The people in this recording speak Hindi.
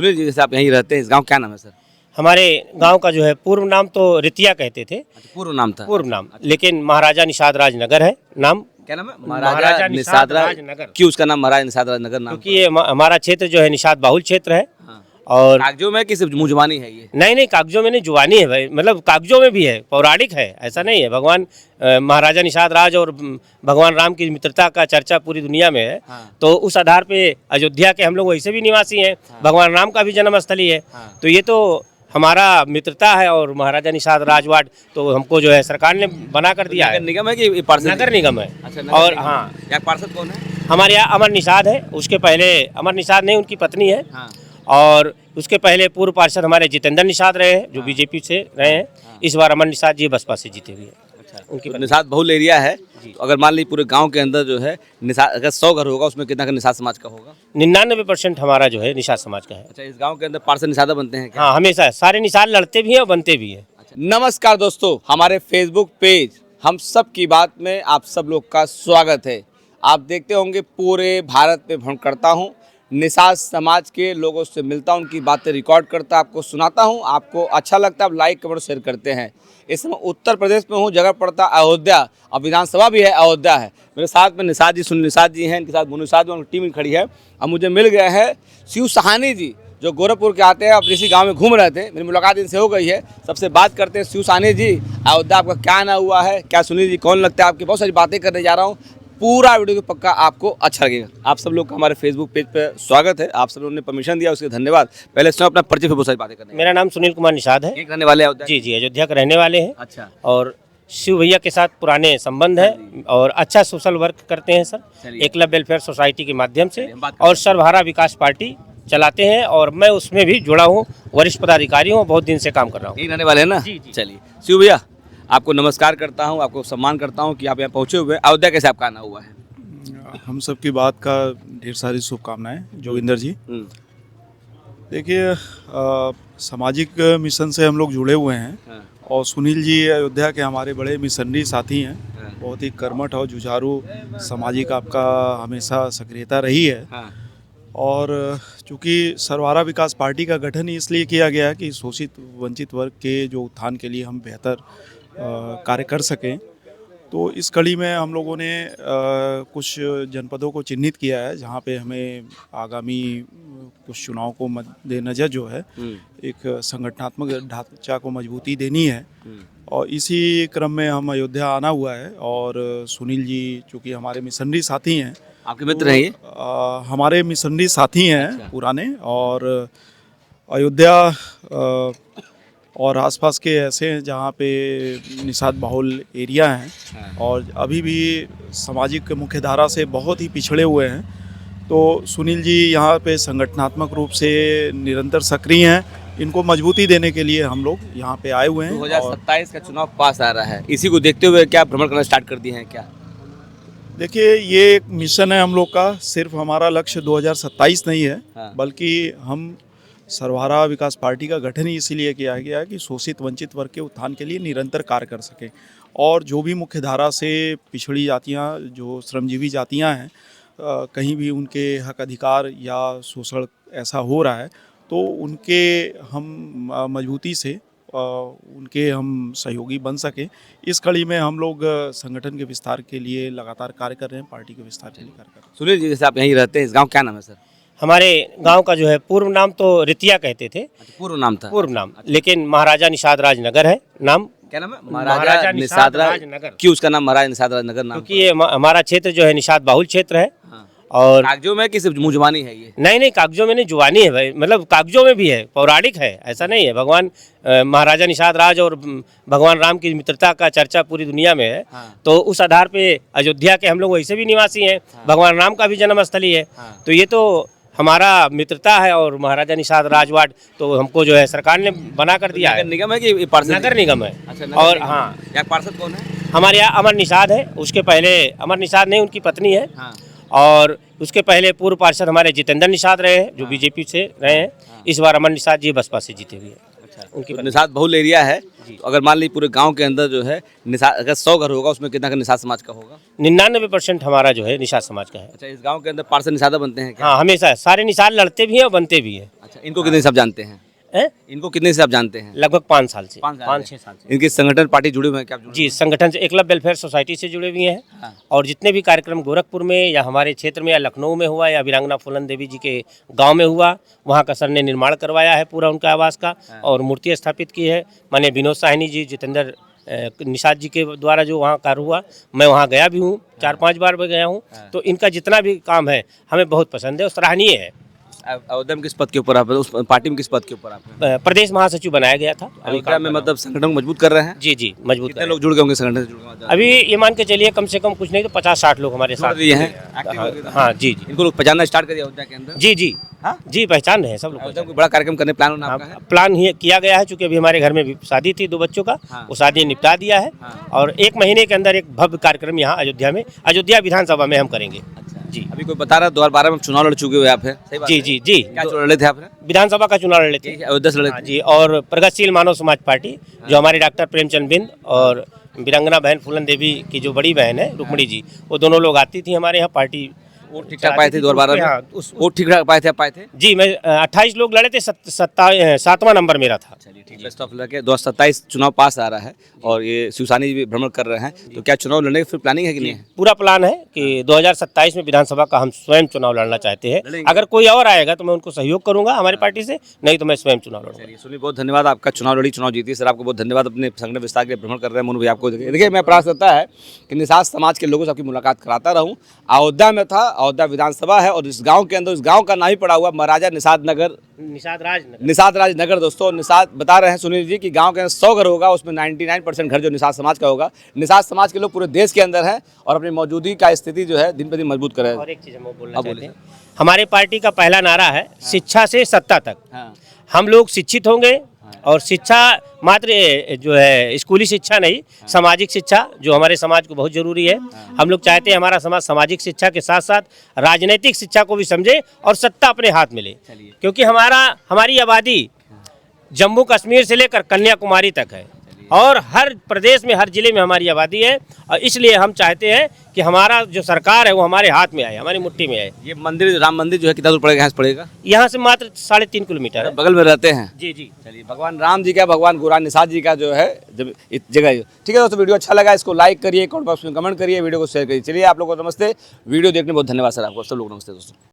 सुनील जी, जैसे आप यहीं रहते हैं, इस गांव क्या नाम है सर? हमारे गांव का जो है पूर्व नाम तो रितिया कहते थे, अच्छा, पूर्व नाम था। पूर्व नाम, लेकिन महाराजा निषाद राज नगर है नाम। क्या नाम है? महाराजा निषाद राज नगर। क्यों उसका नाम महाराजा निषाद राज नगर नाम? क्योंकि ये हमारा क्षेत्र जो है निषाद बाहुल क्षेत्र है। हाँ। और कागजों में कि सिर्फ मुंजवानी है ये? नहीं, कागजों में नहीं, जुबानी है भाई, मतलब कागजों में भी है, पौराणिक है, ऐसा नहीं है। भगवान महाराजा निषाद राज और भगवान राम की मित्रता का चर्चा पूरी दुनिया में है। हाँ। तो उस आधार पे अयोध्या के हम लोग वैसे भी निवासी हैं। हाँ। भगवान राम का भी जन्म स्थली है। हाँ। तो ये तो हमारा मित्रता है और महाराजा निषाद राजवाड़ तो हमको जो है सरकार ने बना कर दिया है। नगर निगम है कि ये पार्षद? नगर निगम है। अच्छा, नगर और निगम। हाँ, यहाँ पार्षद कौन है? हमारे यहाँ अमर निषाद है, उसके पहले अमर निषाद नहीं, उनकी पत्नी है। हाँ। और उसके पहले पूर्व पार्षद हमारे जितेंद्र निषाद रहे हैं, जो हाँ। बीजेपी से रहे हैं। हाँ। इस बार अमर निषाद जी बसपा से जीते हुए हैं। अच्छा, उनकी तो निषाद बहुल एरिया है। जी। तो अगर मान लीजिए पूरे गांव के अंदर जो है निषाद, अगर 100 घर होगा उसमें कितना का निषाद समाज का होगा? 99% हमारा जो है निषाद समाज का है। अच्छा, इस गांव के अंदर पार्षद निषादा बनते हैं क्या? हाँ, हमेशा सारे निषाद लड़ते भी हैं और बनते भी हैं। अच्छा। नमस्कार दोस्तों, हमारे फेसबुक पेज हम सब की बात में आप सब लोग का स्वागत है। आप देखते होंगे पूरे भारत में भ्रमण करता हूँ, निषाद समाज के लोगों से मिलता हूँ, उनकी बातें रिकॉर्ड करता, आपको सुनाता हूँ। आपको अच्छा लगता है आप लाइक कमेंट शेयर करते हैं। इस समय उत्तर प्रदेश में हूँ, जगह पड़ता अयोध्या, अब विधानसभा भी है, अयोध्या है। मेरे साथ में निषाद जी, सुनील निषाद जी हैं, इनके साथ मोनू निषाद जी, टीम खड़ी है। अब मुझे मिल गए हैं शिव साहनी जी, जो गोरखपुर के आते हैं, अब इसी गांव में घूम रहे थे, मेरी मुलाकात इनसे हो गई है। सबसे बात करते हैं। शिव साहनी जी, अयोध्या आपका क्या आना हुआ है, क्या सुनील जी कौन लगता है आपकी, बहुत सारी बातें करने जा रहा हूँ। पूरा वीडियो तो पक्का आपको अच्छा लगेगा। आप सब लोग का हमारे फेसबुक पेज पे स्वागत है। आप सब लोगों ने परमिशन दिया, उसके धन्यवाद। पहले स्वयं अपना परिचय, फिर बहुत सारी बातें करने। मेरा नाम सुनील कुमार निषाद है। एक रहने वाले अयोध्या? जी, अयोध्या के रहने वाले हैं। अच्छा। और शिव भैया के साथ पुराने संबंध है और अच्छा सोशल वर्क करते हैं सर, चलिए। एकलव्य वेलफेयर सोसाइटी के माध्यम से, चलिए, हम बात करते और सर्वहारा विकास पार्टी चलाते हैं और मैं उसमें भी जुड़ा हूँ, वरिष्ठ पदाधिकारी हूँ, बहुत दिन से काम कर रहा हूँ। यही रहने वाले हैं ना? जी। चलिए शिव भैया, आपको नमस्कार करता हूँ, आपको सम्मान करता हूँ कि आप यहाँ पहुँचे हुए। अयोध्या कैसे आपका आना हुआ है? हम सब की बात का ढेर सारी शुभकामनाएं जोगिंदर जी। देखिए, सामाजिक मिशन से हम लोग जुड़े हुए हैं। हाँ। और सुनील जी अयोध्या के हमारे बड़े मिशनरी साथी हैं। हाँ। बहुत ही कर्मठ और जुझारू सामाजिक आपका हमेशा सक्रियता रही है। हाँ। और चूँकि सर्वहारा विकास पार्टी का गठन इसलिए किया गया है कि शोषित वंचित वर्ग के जो उत्थान के लिए हम बेहतर कार्य कर सकें। तो इस कड़ी में हम लोगों ने कुछ जनपदों को चिन्हित किया है, जहाँ पे हमें आगामी कुछ चुनाव को मद्देनज़र जो है एक संगठनात्मक ढांचा को मजबूती देनी है। और इसी क्रम में हम अयोध्या आना हुआ है। और सुनील जी चूँकि हमारे मिशनरी साथी हैं, आपके मित्र हैं ये? हमारे मिशनरी साथी हैं। अच्छा। पुराने। और अयोध्या और आसपास के ऐसे हैं जहाँ पे निषाद बाहुल एरिया हैं। हाँ। और अभी भी सामाजिक मुख्यधारा से बहुत ही पिछड़े हुए हैं। तो सुनील जी यहाँ पे संगठनात्मक रूप से निरंतर सक्रिय हैं। इनको मजबूती देने के लिए हम लोग यहाँ पे आए हुए हैं। 2027 का चुनाव पास आ रहा है, इसी को देखते हुए क्या भ्रमण करना स्टार्ट कर दिए हैं क्या? देखिए, ये एक मिशन है हम लोग का। सिर्फ हमारा लक्ष्य 2027 नहीं है। हाँ। बल्कि हम सर्वहारा विकास पार्टी का गठन ही इसीलिए किया गया है कि शोषित वंचित वर्ग के उत्थान के लिए निरंतर कार्य कर सके। और जो भी मुख्य धारा से पिछड़ी जातियाँ, जो श्रमजीवी जातियाँ हैं, कहीं भी उनके हक अधिकार या शोषण ऐसा हो रहा है, तो उनके हम मजबूती से उनके हम सहयोगी बन सकें। इस कड़ी में हम लोग संगठन के विस्तार के लिए लगातार कार्य कर रहे हैं, पार्टी के विस्तार के लिए कार्य कर रहे हैं। सुनील जी, जैसे आप यहीं रहते हैं, इस गांव क्या नाम है सर? हमारे गांव का जो है पूर्व नाम तो रितिया कहते थे। अच्छा, पूर्व नाम था। पूर्व नाम, लेकिन महाराजा निषाद राज नगर है नाम। क्या नाम है? महाराजा निषाद राज नगर। क्यों उसका नाम महाराजा निषाद राज नगर नाम? क्योंकि ये हमारा क्षेत्र जो है निषाद बाहुल क्षेत्र है। हाँ। और कागजों में कि सिर्फ मुंजवानी है ये? नहीं, कागजों में नहीं, जुबानी है भाई, मतलब कागजों में भी है, पौराणिक है, ऐसा नहीं है। भगवान महाराजा निषाद राज और भगवान राम की मित्रता का चर्चा पूरी दुनिया में है। हाँ। तो उस आधार पे अयोध्या के हम लोग वैसे भी निवासी हैं। हाँ। भगवान राम का भी जन्म स्थली है। हाँ। तो ये तो हमारा मित्रता है और महाराजा निषाद राजवाड़ तो हमको जो है सरकार ने बना कर दिया है। नगर निगम है कि ये पार्षद? नगर निगम है। अच्छा, नगर और निगम। हाँ, यहाँ पार्षद कौन है? हमारे यहाँ अमर निषाद है, उसके पहले अमर निषाद नहीं, उनकी पत्नी है। हाँ। और उसके पहले पूर्व पार्षद हमारे जितेंद्र निषाद रहे हैं, जो हाँ। बीजेपी से रहे हैं। हाँ। इस बार अमर निषाद जी बसपा से जीते हुए हैं। अच्छा, उनकी तो निषाद बहुल एरिया है। तो अगर मान लीजिए पूरे गांव के अंदर जो है निषाद, अगर 100 घर होगा उसमें कितना का निषाद समाज का होगा? 99% हमारा जो है निषाद समाज का है। अच्छा, इस गांव के अंदर पार्षद निषादा बनते हैं क्या? हाँ, हमेशा सारे निषाद लड़ते भी हैं और बनते भी हैं। अच्छा, इनको कितने से आप जानते हैं? इनको कितने से आप जानते हैं? लगभग 5 साल से, 5 5-6 साल से। इनके संगठन पार्टी जुड़े हुए हैं क्या आप जुड़े जी, संगठन से एकलव्य वेलफेयर सोसाइटी से जुड़े हुए हैं। हाँ। और जितने भी कार्यक्रम गोरखपुर में या हमारे क्षेत्र में या लखनऊ में हुआ या वीरांगना फूलन देवी जी के गांव में हुआ, वहाँ का सर ने निर्माण करवाया है पूरा उनका आवास का और मूर्ति स्थापित की है। माननीय विनोद साहनी जी, जितेंद्र निषाद जी के द्वारा जो वहाँ कार्य हुआ, मैं वहाँ गया भी हूँ, 4-5 बार भी गया हूँ। तो इनका जितना भी काम है हमें बहुत पसंद है और सराहनीय है। अयोध्या में किस पद के ऊपर आप हैं? उस पार्टी में किस पद के ऊपर आप हैं? प्रदेश महासचिव बनाया गया था। अयोध्या में मतलब संगठन को मजबूत कर रहे हैं? जी जी, मजबूत कितने है। लोग जुड़ गए होंगे संगठन से जुड़ गए? अभी ये मान के चलिए कम से कम कुछ नहीं तो 50-60 लोग हमारे साथ दिए हैं एक्टिव हो गए। हाँ जी जी इनको लोग पहचानना स्टार्ट कर दिया अयोध्या के अंदर? जी जी हाँ? जी, पहचान रहे हैं सब लोग। अयोध्या में कोई बड़ा कार्यक्रम करने प्लान होना आपका है? प्लान ही किया गया है, चूंकि अभी हमारे घर में भी शादी थी 2 बच्चों का, हाँ। वो शादी निपटा दिया है। और 1 महीने के अंदर एक भव्य कार्यक्रम यहाँ अयोध्या में, अयोध्या विधानसभा में हम करेंगे। जी अभी कोई बता रहा है 2012 में चुनाव लड़ चुके हुए आप हैं? सही बात जी है? जी जी, क्या चुनाव लड़े थे आपने? विधानसभा का चुनाव लड़े थे। अयोध्या से लड़े हाँ थे? जी, और प्रगतिशील मानव समाज पार्टी जो हमारे डॉक्टर प्रेमचंद बिंद और वीरांगना बहन फूलन देवी की जो बड़ी बहन है रुक्मणी जी, वो दोनों लोग आती थी हमारे यहाँ पार्टी। वोट ठीक ठाक पाए थे 2012 में? हाँ, वोट ठीक ठाक पाए थे? आप पाए थे? जी, मैं 28 लोग लड़े थे, 7वां नंबर मेरा था। चलिए ठीक है, बेस्ट ऑफ लक है। 2027 चुनाव पास आ रहा है और ये शिवसानी जी भी भ्रमण कर रहे हैं, तो क्या चुनाव लड़ने की फिर प्लानिंग है कि नहीं है? पूरा प्लान है कि 2027 में विधानसभा का हम स्वयं चुनाव लड़ना चाहते हैं। लड़ेंगे? अगर कोई और आएगा तो मैं उनको सहयोग करूंगा हमारी पार्टी से, नहीं तो मैं स्वयं चुनाव लड़ूंगा। चलिए सुनिए, बहुत धन्यवाद आपका। चुनाव लड़ी, चुनाव जीती सर, आपको बहुत धन्यवाद। अपने संगठन विस्तार के लिए भ्रमण कर रहे हैं मोनू भाई आपको। देखिए, मैं प्रयास करता है कि निषाद समाज के लोगों से आपकी मुलाकात कराता रहूं। अयोध्या में था, अयोध्या विधानसभा है और इस गांव के अंदर, इस गांव का नाम ही पड़ा हुआ महाराजा निषाद नगर, निषाद राज नगर। निषाद राज नगर। दोस्तों, निषाद बता रहे हैं सुनील जी कि गांव के अंदर 100 घर होगा, उसमें 99% घर जो निषाद समाज का होगा। निषाद समाज के लोग पूरे देश के अंदर हैं और अपनी मौजूदगी का स्थिति जो है दिन पर दिन मजबूत कर रहे हैं। और एक चीज हम बोलना चाहते हैं, हमारे पार्टी का पहला नारा है शिक्षा से सत्ता तक। हाँ। हम लोग शिक्षित होंगे और शिक्षा मात्र जो है स्कूली शिक्षा नहीं, सामाजिक शिक्षा जो हमारे समाज को बहुत जरूरी है। हम लोग चाहते हैं हमारा समाज सामाजिक शिक्षा के साथ साथ राजनीतिक शिक्षा को भी समझे और सत्ता अपने हाथ में ले, क्योंकि हमारी आबादी जम्मू कश्मीर से लेकर कन्याकुमारी तक है और हर प्रदेश में, हर जिले में हमारी आबादी है। और इसलिए हम चाहते हैं कि हमारा जो सरकार है वो हमारे हाथ में आए, हमारी मुट्ठी में आए। ये मंदिर, राम मंदिर जो है कितना दूर पड़ेगा? यहाँ से पड़ेगा यहाँ से मात्र 3.5 किलोमीटर है। बगल में रहते हैं? जी जी। चलिए, भगवान राम जी का, भगवान गुरान निषाद जी का जो है जब इस जगह। ठीक है दोस्तों, वीडियो अच्छा लगा इसको लाइक करिए, कमेंट बॉक्स में कमेंट करिए, वीडियो को शेयर करिए। चलिए, आप लोगों को नमस्ते। वीडियो देखने बहुत धन्यवाद सर आपको। सब लोग नमस्ते दोस्तों।